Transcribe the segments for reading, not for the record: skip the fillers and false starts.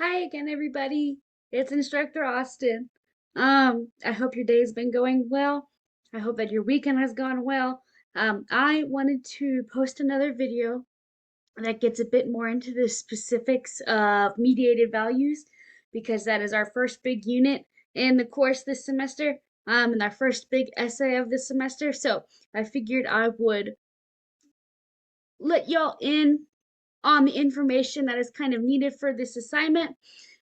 Hi again, everybody. It's Instructor Austin. I hope your day's been going well. I hope that your weekend has gone well. I wanted to post another video that gets a bit more into the specifics of mediated values because that is our first big unit in the course this semester, and our first big essay of this semester. So I figured I would let y'all in on the information that is kind of needed for this assignment,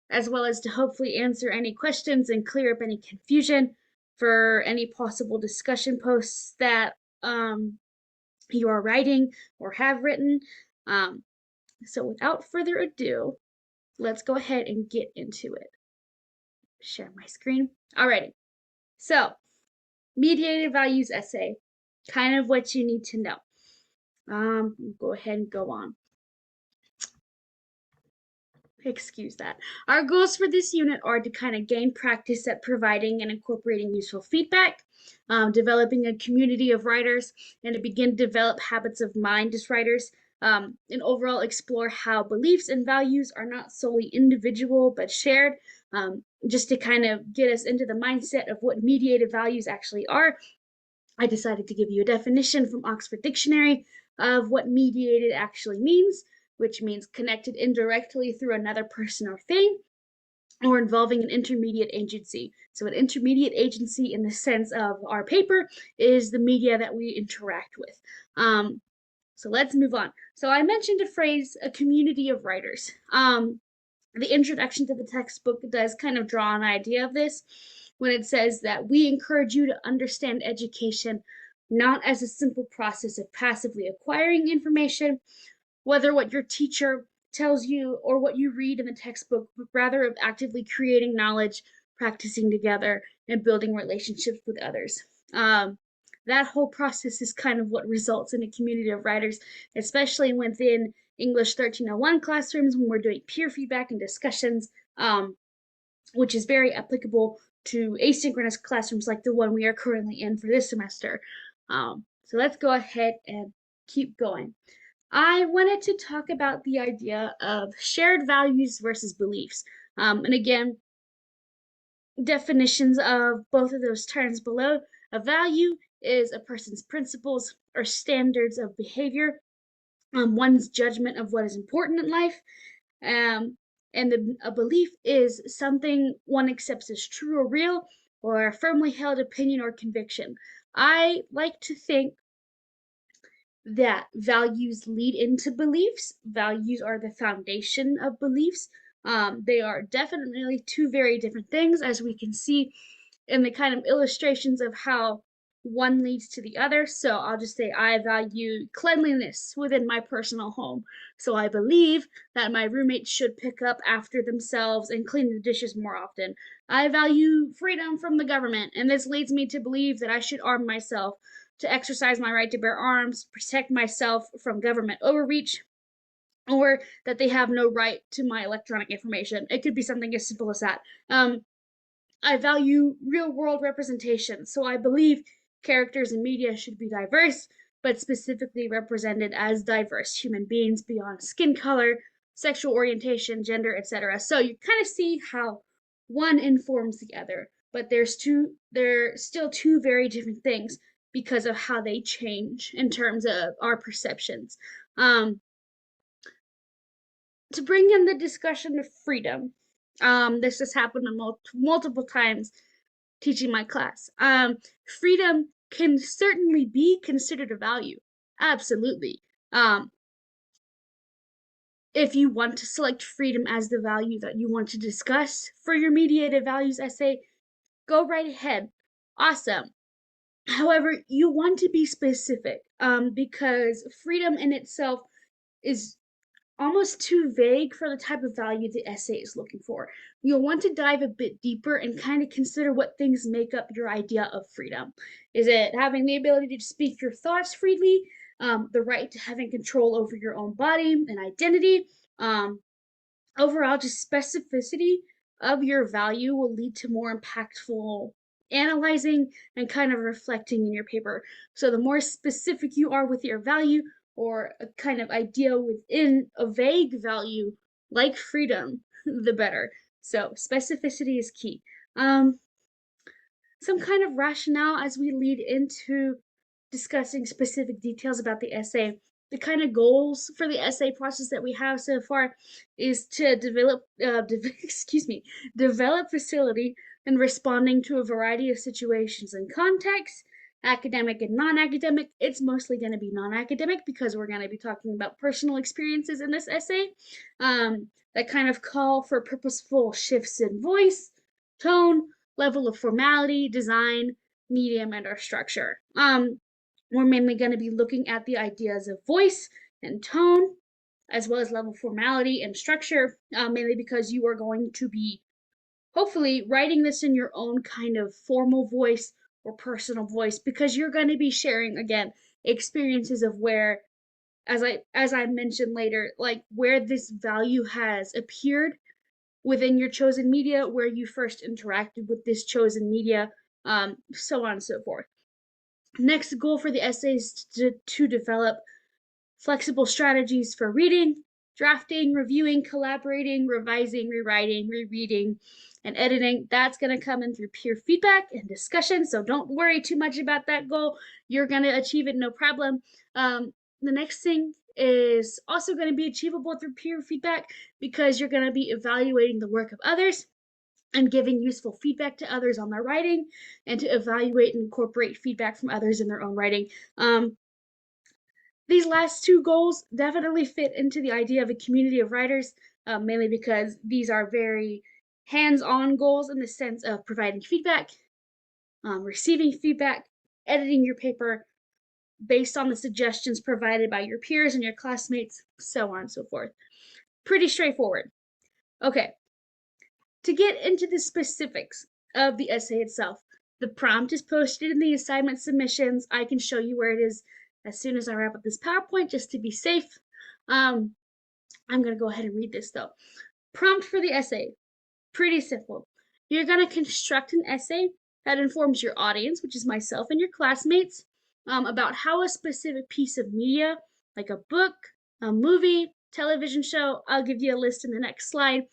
as well as to hopefully answer any questions and clear up any confusion for any possible discussion posts that you are writing or have written. So without further ado, let's go ahead and get into it. Share my screen. Alrighty. So, mediated values essay, kind of what you need to know. Go ahead and go on. Excuse that. Our goals for this unit are to kind of gain practice at providing and incorporating useful feedback, developing a community of writers, and to begin to develop habits of mind as writers, and overall explore how beliefs and values are not solely individual but shared, just to kind of get us into the mindset of what mediated values actually are. I decided to give you a definition from Oxford Dictionary of what mediated actually means, which means connected indirectly through another person or thing, or involving an intermediate agency. So, an intermediate agency, in the sense of our paper, is the media that we interact with. So, let's move on. So, I mentioned a phrase, a community of writers. The introduction to the textbook does kind of draw an idea of this when it says that we encourage you to understand education not as a simple process of passively acquiring information, whether what your teacher tells you or what you read in the textbook, but rather of actively creating knowledge, practicing together, and building relationships with others. That whole process is kind of what results in a community of writers, especially within English 1301 classrooms when we're doing peer feedback and discussions, which is very applicable to asynchronous classrooms like the one we are currently in for this semester. So let's go ahead and keep going. I wanted to talk about the idea of shared values versus beliefs. And again, definitions of both of those terms below. A value is a person's principles or standards of behavior, one's judgment of what is important in life. A belief is something one accepts as true or real, or a firmly held opinion or conviction. I like to think that values lead into beliefs. Values are the foundation of beliefs. They are definitely two very different things, as we can see in the kind of illustrations of how one leads to the other. So I'll just say I value cleanliness within my personal home. So I believe that my roommates should pick up after themselves and clean the dishes more often. I value freedom from the government, and this leads me to believe that I should arm myself to exercise my right to bear arms, protect myself from government overreach, or that they have no right to my electronic information. It could be something as simple as that. I value real world representation, so I believe characters in media should be diverse, but specifically represented as diverse human beings beyond skin color, sexual orientation, gender, etc. So you kind of see how one informs the other, but they're still two very different things because of how they change in terms of our perceptions. To bring in the discussion of freedom, this has happened multiple times teaching my class. Freedom can certainly be considered a value. Absolutely. If you want to select freedom as the value that you want to discuss for your mediated values essay, go right ahead. Awesome. However, you want to be specific, because freedom in itself is almost too vague for the type of value the essay is looking for. You'll want to dive a bit deeper and kind of consider what things make up your idea of freedom. Is it having the ability to speak your thoughts freely, the right to having control over your own body and identity? Overall, just specificity of your value will lead to more impactful analyzing and kind of reflecting in your paper. So the more specific you are with your value, or a kind of idea within a vague value, like freedom, the better. So specificity is key. Um, some kind of rationale as we lead into discussing specific details about the essay. The kind of goals for the essay process that we have so far is to excuse me, develop facility in responding to a variety of situations and contexts, academic and non-academic. It's mostly going to be non-academic because we're going to be talking about personal experiences in this essay. That kind of call for purposeful shifts in voice, tone, level of formality, design, medium, and our structure. We're mainly going to be looking at the ideas of voice and tone, as well as level formality and structure, mainly because you are going to be hopefully writing this in your own kind of formal voice or personal voice, because you're going to be sharing again experiences of where, as I mentioned later, like where this value has appeared within your chosen media, where you first interacted with this chosen media, so on and so forth. Next goal for the essay is to develop flexible strategies for reading, drafting, reviewing, collaborating, revising, rewriting, rereading, and editing. That's going to come in through peer feedback and discussion. So don't worry too much about that goal. You're going to achieve it no problem. The next thing is also going to be achievable through peer feedback because you're going to be evaluating the work of others and giving useful feedback to others on their writing, and to evaluate and incorporate feedback from others in their own writing. These last two goals definitely fit into the idea of a community of writers, mainly because these are very hands-on goals in the sense of providing feedback, receiving feedback, editing your paper based on the suggestions provided by your peers and your classmates, so on and so forth. Pretty straightforward. Okay, to get into the specifics of the essay itself, the prompt is posted in the assignment submissions. I can show you where it is as soon as I wrap up this PowerPoint just to be safe. I'm going to go ahead and read this though. Prompt for the essay, pretty simple. You're going to construct an essay that informs your audience, which is myself and your classmates, about how a specific piece of media, like a book, a movie, television show, I'll give you a list in the next slide,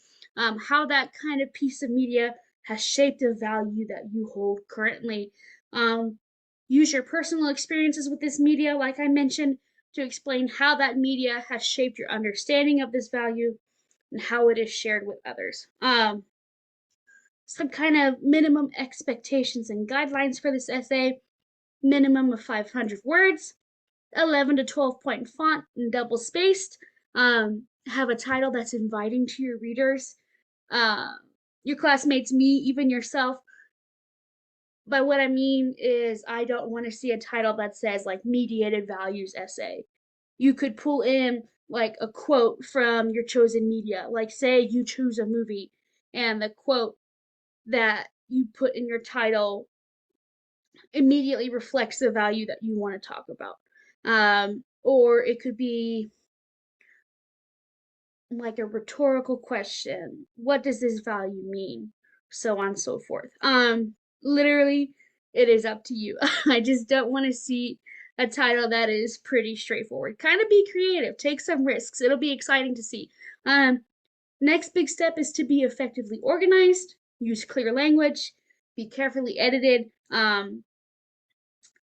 how that kind of piece of media has shaped a value that you hold currently. Use your personal experiences with this media, like I mentioned, to explain how that media has shaped your understanding of this value and how it is shared with others. Some kind of minimum expectations and guidelines for this essay: minimum of 500 words, 11 to 12 point font and double spaced, have a title that's inviting to your readers, uh, your classmates, me, even yourself. By what I mean is, I don't want to see a title that says like Mediated Values Essay. You could pull in like a quote from your chosen media, like say you choose a movie and the quote that you put in your title immediately reflects the value that you want to talk about. Or it could be like a rhetorical question. What does this value mean? So on and so forth. Literally, it is up to you. I just don't want to see a title that is pretty straightforward. Kind of be creative, take some risks. It'll be exciting to see. Next big step is to be effectively organized, use clear language, be carefully edited,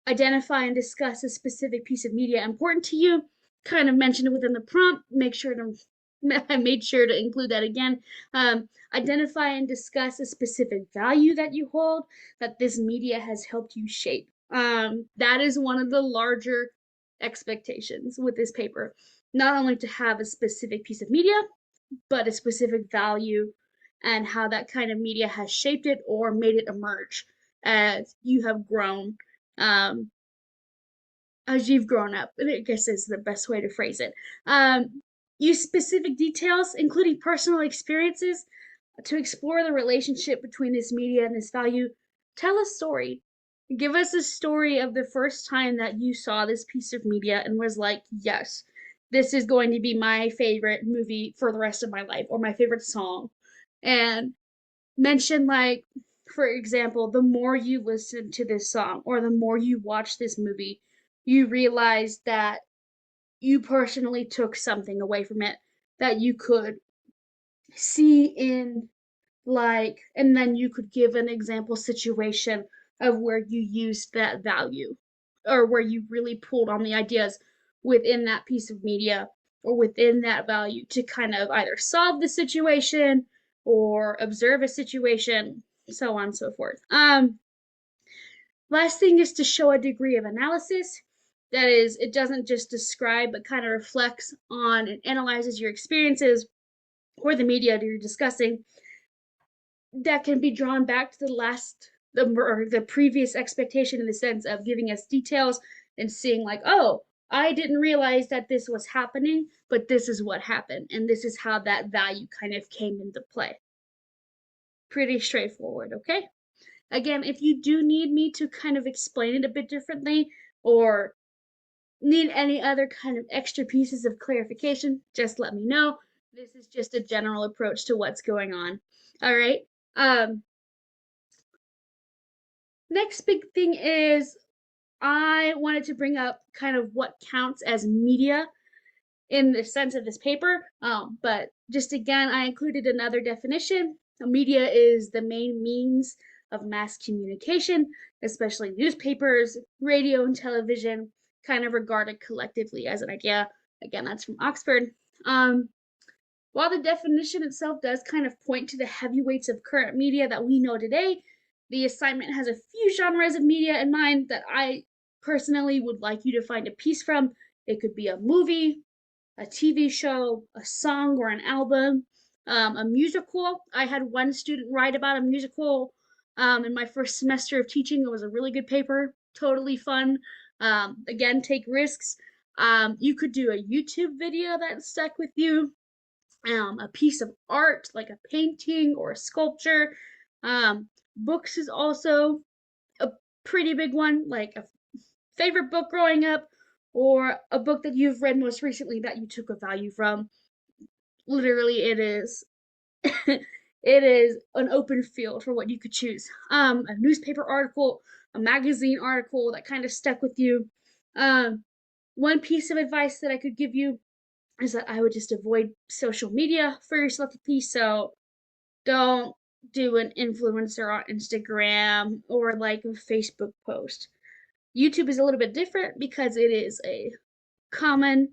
identify and discuss a specific piece of media important to you. Kind of mentioned it within the prompt. I made sure to include that again. Identify and discuss a specific value that you hold, that this media has helped you shape. That is one of the larger expectations with this paper. Not only to have a specific piece of media, but a specific value and how that kind of media has shaped it or made it emerge as you have grown, um, as you've grown up. I guess is the best way to phrase it. Use specific details, including personal experiences, to explore the relationship between this media and this value. Tell a story. Give us a story of the first time that you saw this piece of media and was like, yes, this is going to be my favorite movie for the rest of my life, or my favorite song. And mention, like, for example, the more you listen to this song or the more you watch this movie, you realize that you personally took something away from it that you could see in, like, and then you could give an example situation of where you used that value, or where you really pulled on the ideas within that piece of media or within that value to kind of either solve the situation or observe a situation, so on and so forth. Last thing is to show a degree of analysis. That is, it doesn't just describe, but kind of reflects on and analyzes your experiences or the media that you're discussing. That can be drawn back to the previous expectation, in the sense of giving us details and seeing like, oh, I didn't realize that this was happening, but this is what happened, and this is how that value kind of came into play. Pretty straightforward, okay? Again, if you do need me to kind of explain it a bit differently, or need any other kind of extra pieces of clarification, just let me know. This is just a general approach to what's going on. All right. Um, Next big thing is, I wanted to bring up kind of what counts as media in the sense of this paper. But just again, I included another definition. Media is the main means of mass communication, especially newspapers, radio, and television, kind of regarded collectively as an idea. Again, that's from Oxford. Um, while the definition itself does kind of point to the heavyweights of current media that we know today, the assignment has a few genres of media in mind that I personally would like you to find a piece from. It could be a movie, a TV show, a song, or an album, a musical. I had one student write about a musical in my first semester of teaching. It was a really good paper, totally fun. Again, take risks. You could do a YouTube video that stuck with you, a piece of art like a painting or a sculpture. Books is also a pretty big one, like a favorite book growing up, or a book that you've read most recently that you took a value from. Literally, it is it is an open field for what you could choose. A newspaper article, a magazine article that kind of stuck with you. One piece of advice that I could give you is that I would just avoid social media for your selected piece. So don't do an influencer on Instagram or like a Facebook post. YouTube is a little bit different because it is a common,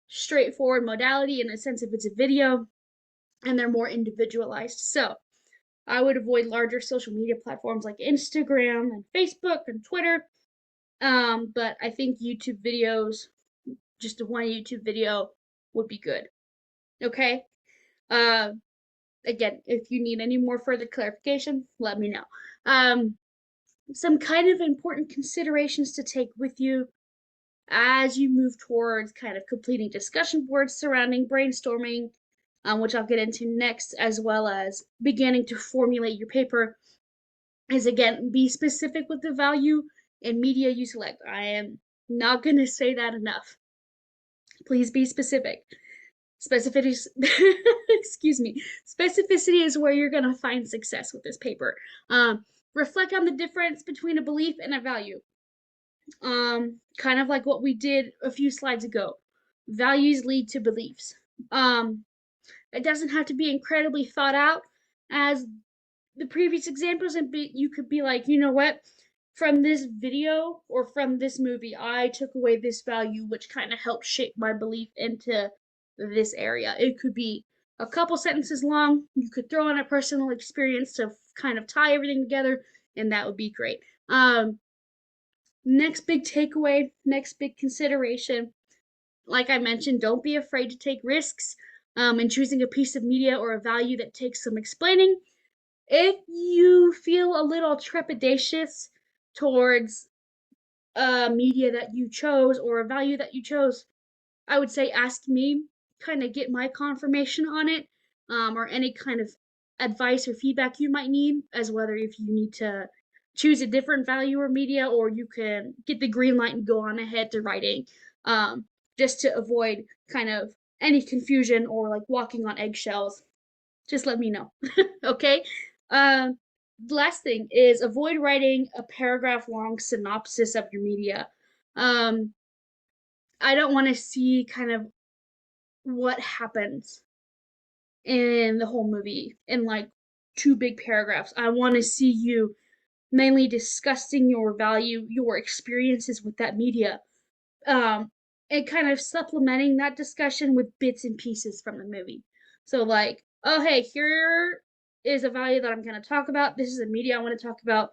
straightforward modality in the sense of it's a video, and they're more individualized. So I would avoid larger social media platforms like Instagram and Facebook and Twitter. But I think YouTube videos, just one YouTube video would be good. Okay. Uh, Again, if you need any more further clarification, let me know. Um, some kind of important considerations to take with you as you move towards kind of completing discussion boards surrounding brainstorming, which I'll get into next, as well as beginning to formulate your paper, is again, be specific with the value and media you select. I am not going to say that enough. Please be specific. Specificity, excuse me, specificity is where you're going to find success with this paper. Reflect on the difference between a belief and a value. Kind of like what we did a few slides ago. Values lead to beliefs. It doesn't have to be incredibly thought out as the previous examples, and you could be like, you know what, from this video or from this movie, I took away this value, which kind of helped shape my belief into this area. It could be a couple sentences long. You could throw in a personal experience to kind of tie everything together, and that would be great. Next big takeaway, next big consideration, like I mentioned, don't be afraid to take risks in choosing a piece of media or a value that takes some explaining. If you feel a little trepidatious towards a media that you chose or a value that you chose, I would say ask me, kind of get my confirmation on it, or any kind of advice or feedback you might need, as whether if you need to choose a different value or media, or you can get the green light and go on ahead to writing, um, just to avoid kind of any confusion or like walking on eggshells. Just let me know. Okay. Um, the last thing is avoid writing a paragraph long synopsis of your media. Um, I don't want to see kind of what happens in the whole movie in like 2 big paragraphs. I want to see you mainly discussing your value, your experiences with that media, um, and kind of supplementing that discussion with bits and pieces from the movie. So, like, oh, hey, here is a value that I'm going to talk about. This is a media I want to talk about.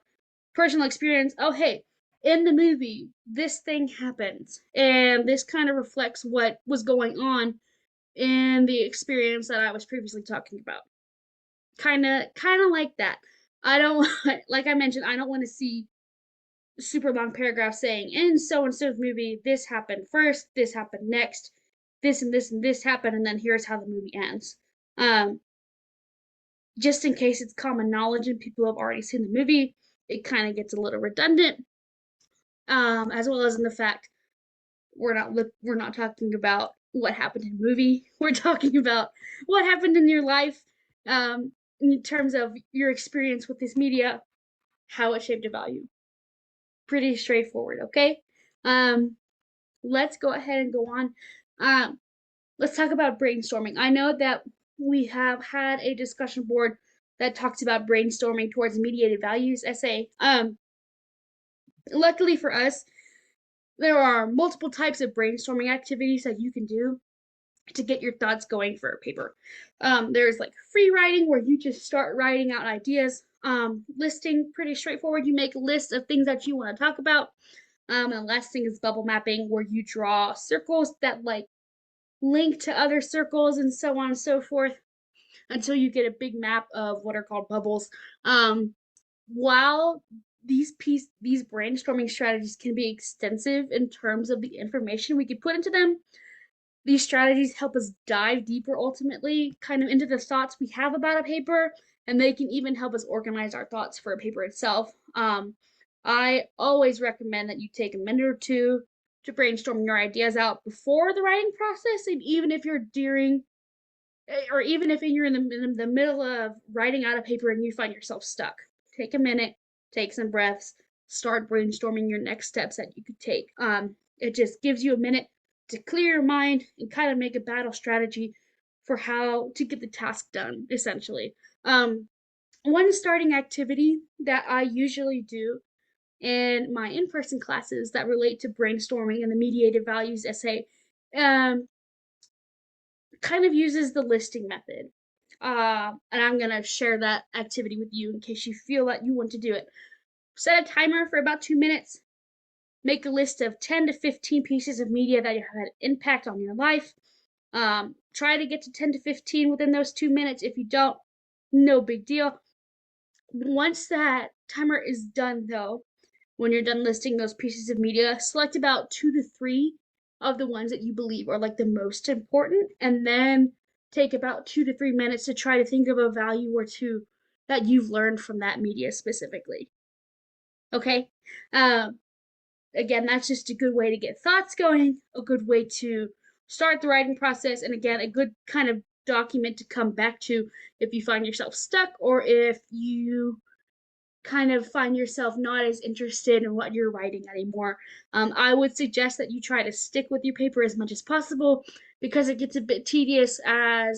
Personal experience. Oh, hey, in the movie, this thing happens, and this kind of reflects what was going on in the experience that I was previously talking about. Kind of like that. I don't like I mentioned, I don't want to see super long paragraph saying in so and so's movie this happened first, this happened next, this and this and this happened, and then here's how the movie ends. Um, just in case it's common knowledge and people have already seen the movie, it kind of gets a little redundant. As well as in the fact we're not talking about what happened in the movie. We're talking about what happened in your life, in terms of your experience with this media, how it shaped a value. Pretty straightforward, okay? Um, let's go ahead and go on. Um, let's talk about brainstorming. I know that we have had a discussion board that talks about brainstorming towards a mediated values essay. Luckily for us, there are multiple types of brainstorming activities that you can do to get your thoughts going for a paper. There's like free writing where you just start writing out ideas. Listing, pretty straightforward. You make a list of things that you want to talk about. And the last thing is bubble mapping, where you draw circles that like link to other circles and so on and so forth until you get a big map of what are called bubbles. While these brainstorming strategies can be extensive in terms of the information we could put into them, these strategies help us dive deeper ultimately kind of into the thoughts we have about a paper, and they can even help us organize our thoughts for a paper itself. I always recommend that you take a minute or two to brainstorm your ideas out before the writing process, and even if you're during or even if you're in the middle of writing out a paper and you find yourself stuck, take a minute, take some breaths, start brainstorming your next steps that you could take. It just gives you a minute to clear your mind and kind of make a battle strategy for how to get the task done, essentially. One starting activity that I usually do in my in-person classes that relate to brainstorming and the mediated values essay, um, kind of uses the listing method. And I'm going to share that activity with you in case you feel that you want to do it. Set a timer for about 2 minutes. Make a list of 10 to 15 pieces of media that have had impact on your life. Try to get to 10 to 15 within those 2 minutes. If you don't, no big deal. Once that timer is done, though, when you're done listing those pieces of media, select about 2 to 3 of the ones that you believe are like the most important, and then take about 2 to 3 minutes to try to think of a value or two that you've learned from that media specifically. Okay. Again, that's just a good way to get thoughts going, a good way to start the writing process, and again, a good kind of document to come back to if you find yourself stuck or if you kind of find yourself not as interested in what you're writing anymore. I would suggest that you try to stick with your paper as much as possible because it gets a bit tedious like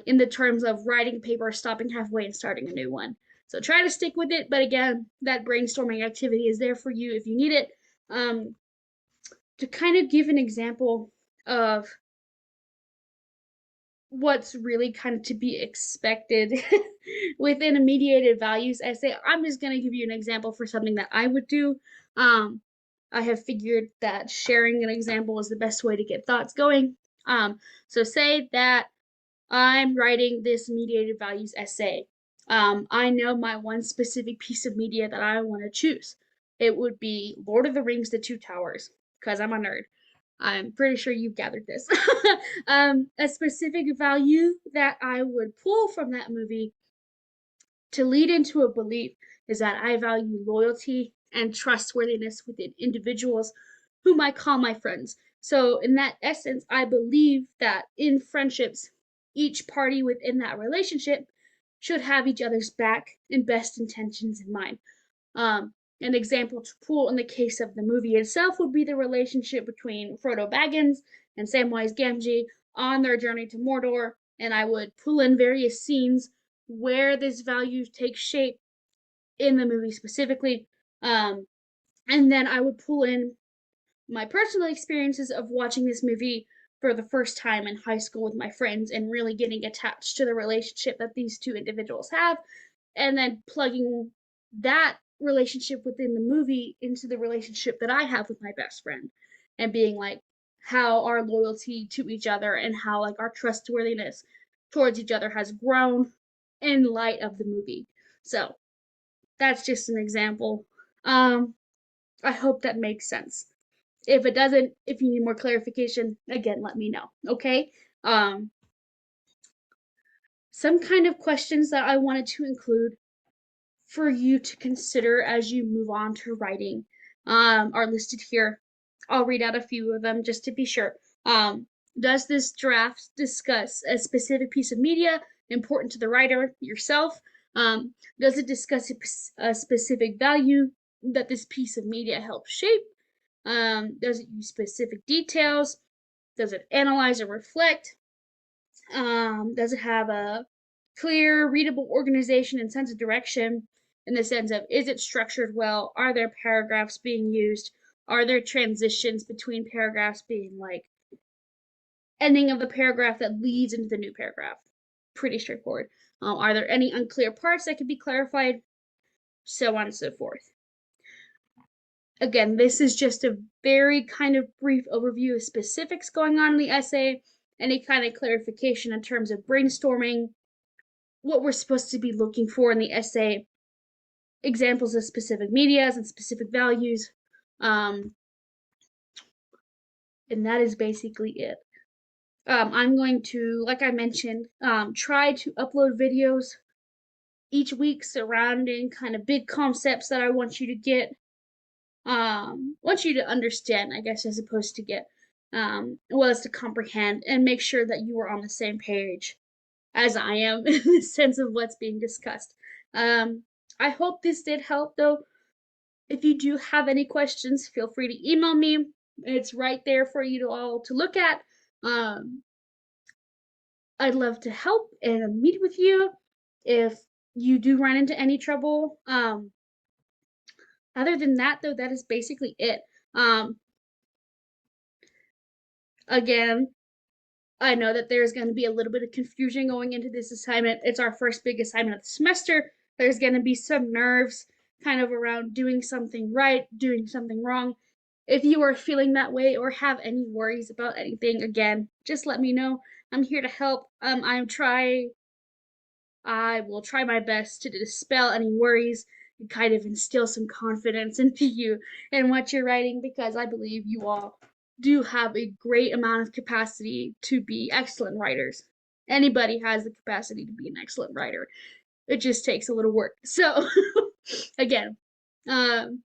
in the terms of writing paper, stopping halfway and starting a new one. So try to stick with it. But again, that brainstorming activity is there for you if you need it. To kind of give an example of what's really kind of to be expected within a mediated values essay, I'm just going to give you an example for something that I would do. I have figured that sharing an example is the best way to get thoughts going. So say that I'm writing this mediated values essay. I know my one specific piece of media that I want to choose. It would be Lord of the Rings, The Two Towers, because I'm a nerd. I'm pretty sure you've gathered this. A specific value that I would pull from that movie to lead into a belief is that I value loyalty and trustworthiness within individuals whom I call my friends. So, in that essence, I believe that in friendships, each party within that relationship should have each other's back and best intentions in mind. An example to pull in the case of the movie itself would be the relationship between Frodo Baggins and Samwise Gamgee. on their journey to Mordor, and I would pull in various scenes where this value takes shape in the movie specifically. And then I would pull in my personal experiences of watching this movie for the first time in high school with my friends and really getting attached to the relationship that these two individuals have, and then plugging that relationship within the movie into the relationship that I have with my best friend, and being like how our loyalty to each other and how like our trustworthiness towards each other has grown in light of the movie. So that's just an example. I hope that makes sense. If it doesn't, if you need more clarification, again, let me know. Okay. Um, some kind of questions that I wanted to include for you to consider as you move on to writing are listed here. I'll read out a few of them just to be sure. Does this draft discuss a specific piece of media important to the writer yourself? Does it discuss a specific value that this piece of media helps shape? Does it use specific details? Does it analyze or reflect? Does it have a clear, readable organization and sense of direction in the sense of is it structured well? Are there paragraphs being used? Are there transitions between paragraphs being like ending of the paragraph that leads into the new paragraph? Pretty straightforward. Are there any unclear parts that could be clarified? So on and so forth. Again, this is just a very kind of brief overview of specifics going on in the essay, any kind of clarification in terms of brainstorming, what we're supposed to be looking for in the essay, examples of specific medias and specific values, and that is basically it. I'm going to, like I mentioned, try to upload videos each week surrounding kind of big concepts that I want you to get, want you to understand, I guess, as opposed to get, well as to comprehend and make sure that you are on the same page as I am in the sense of what's being discussed. I hope this did help though. If you do have any questions, feel free to email me. It's right there for you to all to look at. Um, I'd love to help and meet with you if you do run into any trouble. Other than that, though, that is basically it. Again, I know that there's going to be a little bit of confusion going into this assignment. It's our first big assignment of the semester. There's going to be some nerves kind of around doing something right, doing something wrong. If you are feeling that way or have any worries about anything, again, just let me know. I'm here to help. I will try my best to dispel any worries and kind of instill some confidence into you and what you're writing, because I believe you all do have a great amount of capacity to be excellent writers. Anybody has the capacity to be an excellent writer. It just takes a little work. So, again, um,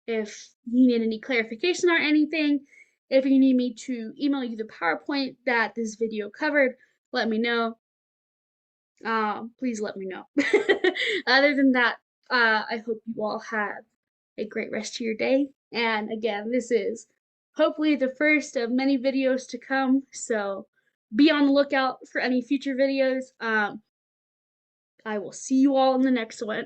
if you need any clarification or anything, if you need me to email you the PowerPoint that this video covered, let me know. Please let me know. Other than that, I hope you all have a great rest of your day. And again, this is hopefully the first of many videos to come. So be on the lookout for any future videos. I will see you all in the next one.